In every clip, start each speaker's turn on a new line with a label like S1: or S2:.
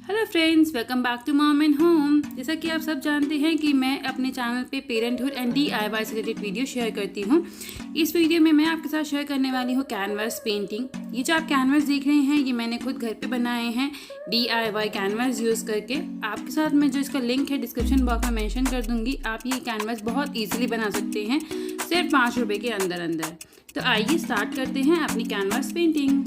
S1: Hello friends, welcome back to mom and home. जैसा कि आप सब जानते हैं कि मैं अपने चैनल पे पेरेंटहुड एंड DIY से रिलेटेड वीडियो शेयर करती हूँ। इस वीडियो में मैं आपके साथ शेयर करने वाली हूँ कैनवास पेंटिंग। ये जो आप कैनवास देख रहे हैं ये मैंने खुद घर पे बनाए हैं DIY कैनवास यूज़ करके। आपके साथ मैं जो इसका लिंक है डिस्क्रिप्शन बॉक्स में मेंशन कर दूँगी। आप ये कैनवास बहुत ईजिली बना सकते हैं सिर्फ 5 रुपये के अंदर। तो आइए स्टार्ट करते हैं अपनी कैनवास पेंटिंग।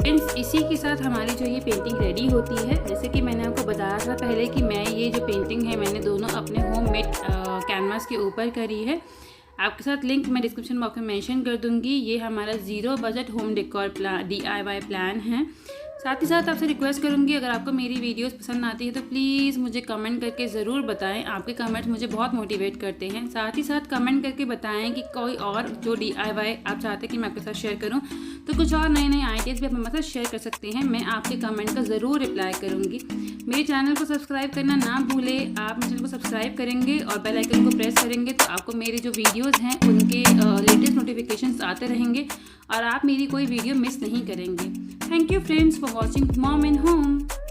S1: फ्रेंड्स इसी के साथ हमारी जो ये पेंटिंग रेडी होती है। जैसे कि मैंने आपको बताया था पहले कि मैं ये जो पेंटिंग है मैंने दोनों अपने होममेड कैनवास के ऊपर करी है। आपके साथ लिंक मैं डिस्क्रिप्शन बॉक्स में मेंशन कर दूंगी। ये हमारा zero budget home decor DIY plan है। साथ ही साथ आपसे रिक्वेस्ट करूंगी, अगर आपको मेरी वीडियोस पसंद आती है तो प्लीज़ मुझे कमेंट करके ज़रूर बताएं। आपके कमेंट्स मुझे बहुत मोटिवेट करते हैं। साथ ही साथ कमेंट करके बताएं कि कोई और जो DIY आप चाहते हैं कि मैं आपके साथ शेयर करूं, तो कुछ और नए नए आइडियाज़ भी आप मेरे साथ शेयर कर सकते हैं। मैं आपके कमेंट का ज़रूर रिप्लाई करूँगी। मेरे चैनल को सब्सक्राइब करना ना भूलें। आप मेरे चैनल को सब्सक्राइब करेंगे और बेल आइकन को प्रेस करेंगे तो आपको मेरे जो वीडियोज़ हैं उनके लेटेस्ट नोटिफिकेशंस आते रहेंगे और आप मेरी कोई वीडियो मिस नहीं करेंगे। Thank you friends for watching Mom and Home.